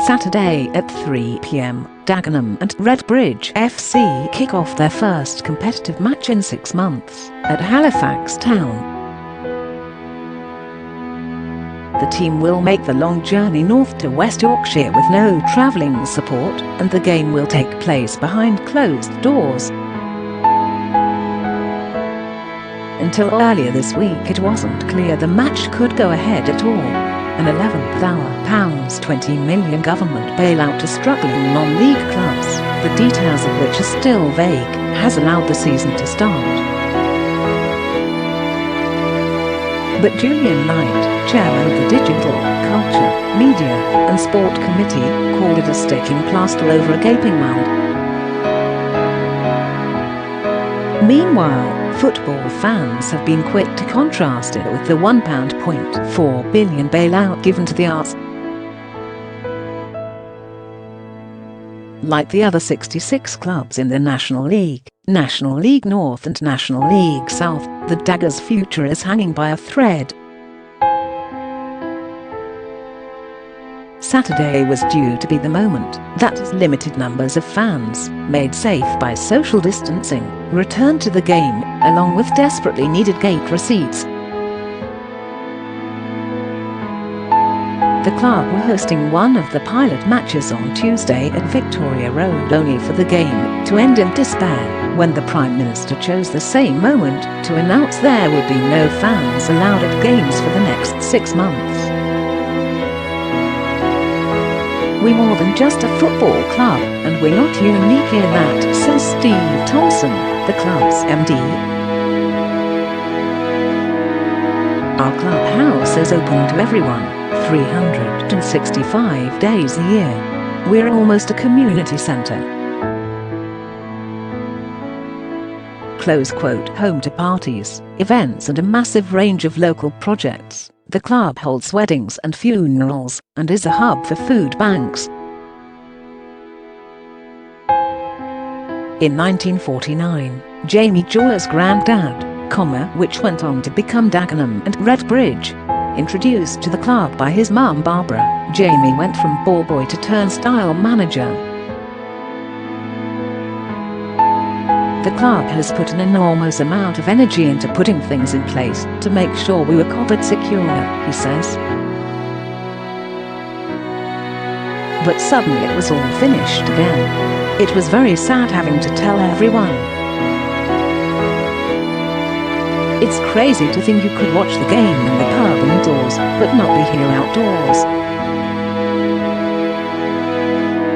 Saturday at 3 p.m, Dagenham and Redbridge FC kick off their first competitive match in 6 months at Halifax Town. The team will make the long journey north to West Yorkshire with no travelling support, and the game will take place behind closed doors. Until earlier this week it wasn't clear the match could go ahead at all. An 11th hour £20 million government bailout to struggling non-league clubs, the details of which are still vague, has allowed the season to start. But Julian Knight, chairman of the Digital, Culture, Media and Sport Committee, called it a sticking plaster over a gaping wound. Meanwhile, football fans have been quick to contrast it with the £1.4 billion bailout given to the arts. Like the other 66 clubs in the National League, National League North and National League South, the Daggers' future is hanging by a thread. Saturday was due to be the moment that limited numbers of fans, made safe by social distancing, returned to the game, along with desperately needed gate receipts. The club were hosting one of the pilot matches on Tuesday at Victoria Road, only for the game to end in despair when the Prime Minister chose the same moment to announce there would be no fans allowed at games for the next 6 months. We're more than just a football club, and we're not unique in that, says Steve Thompson, the club's MD. Our clubhouse is open to everyone, 365 days a year. We're almost a community centre. Close quote. Home to parties, events and a massive range of local projects, the club holds weddings and funerals, and is a hub for food banks. In 1949, Jamie Joy's granddad, which went on to become Dagenham and Redbridge, introduced to the club by his mum Barbara, Jamie went from ball boy to turnstile manager. The club has put an enormous amount of energy into putting things in place to make sure we were COVID secure, he says. But suddenly it was all finished again. It was very sad having to tell everyone. It's crazy to think you could watch the game in the pub indoors, but not be here outdoors.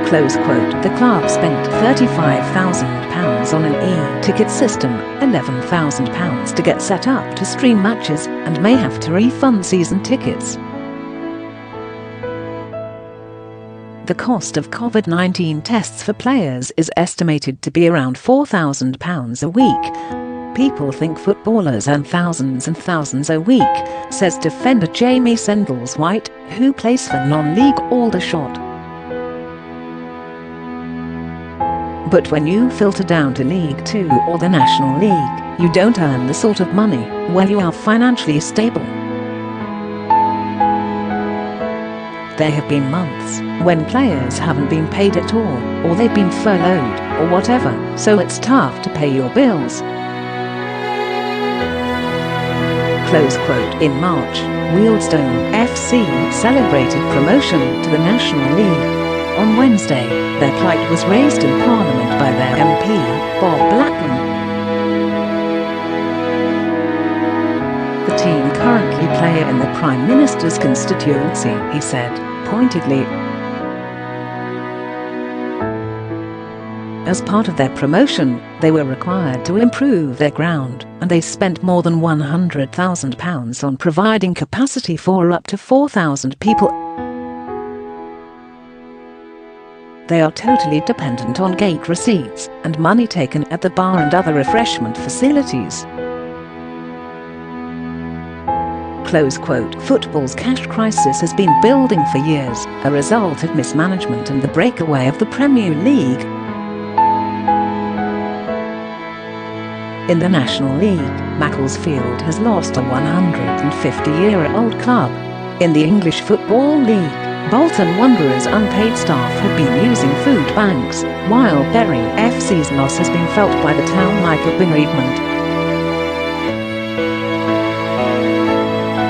Close quote. The club spent £35,000 on an e-ticket system, £11,000 to get set up to stream matches, and may have to refund season tickets. The cost of COVID-19 tests for players is estimated to be around £4,000 a week. People think footballers earn thousands and thousands a week, says defender Jamie Sendles-White, who plays for non-league Aldershot. But when you filter down to League 2 or the National League, you don't earn the sort of money where you are financially stable. There have been months when players haven't been paid at all, or they've been furloughed, or whatever, so it's tough to pay your bills. Close quote. In March, Wealdstone FC celebrated promotion to the National League. On Wednesday, their plight was raised in Parliament by their MP, Blackman. The team currently play in the Prime Minister's constituency, he said, pointedly. As part of their promotion, they were required to improve their ground, and they spent more than £100,000 on providing capacity for up to 4,000 people. They are totally dependent on gate receipts and money taken at the bar and other refreshment facilities. Close quote. Football's cash crisis has been building for years, a result of mismanagement and the breakaway of the Premier League. In the National League, Macclesfield has lost a 150-year-old club. In the English Football League, Bolton Wanderers' unpaid staff have been using food banks, while Bury FC's loss has been felt by the town like a bereavement.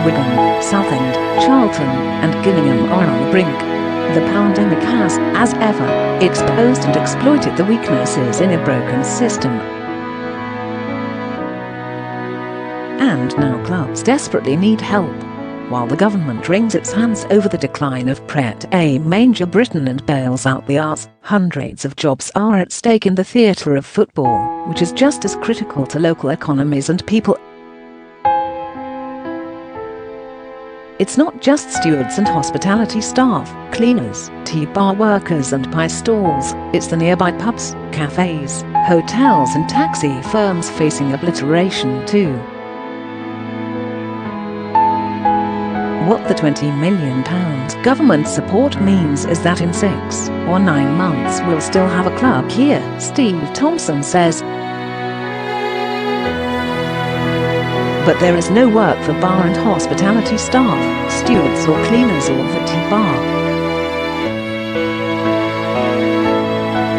Wigan, Southend, Charlton and Gillingham are on the brink. The pandemic has, as ever, exposed and exploited the weaknesses in a broken system. And now clubs desperately need help. While the government wrings its hands over the decline of Pret a Manger Britain and bails out the arts, hundreds of jobs are at stake in the theatre of football, which is just as critical to local economies and people. It's not just stewards and hospitality staff, cleaners, tea bar workers and pie stalls, it's the nearby pubs, cafes, hotels and taxi firms facing obliteration too. What the £20 million government support means is that in 6 or 9 months we'll still have a club here, Steve Thompson says. But there is no work for bar and hospitality staff, stewards or cleaners or the tea bar.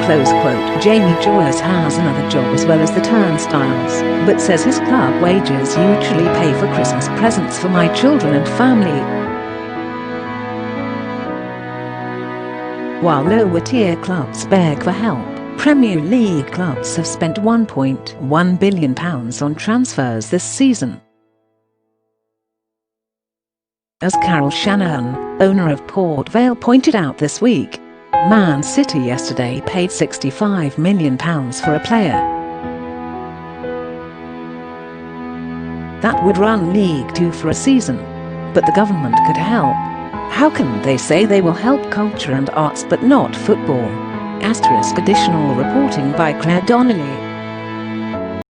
Close quote. Jamie Joyce has another job as well as the turnstiles, but says his club wages usually pay for Christmas presents for my children and family. While lower-tier clubs beg for help, Premier League clubs have spent £1.1 billion on transfers this season. As Carol Shanahan, owner of Port Vale, pointed out this week, Man City yesterday paid £65 million for a player. That would run League Two for a season. But the government could help. How can they say they will help culture and arts but not football? Additional reporting by Claire Donnelly.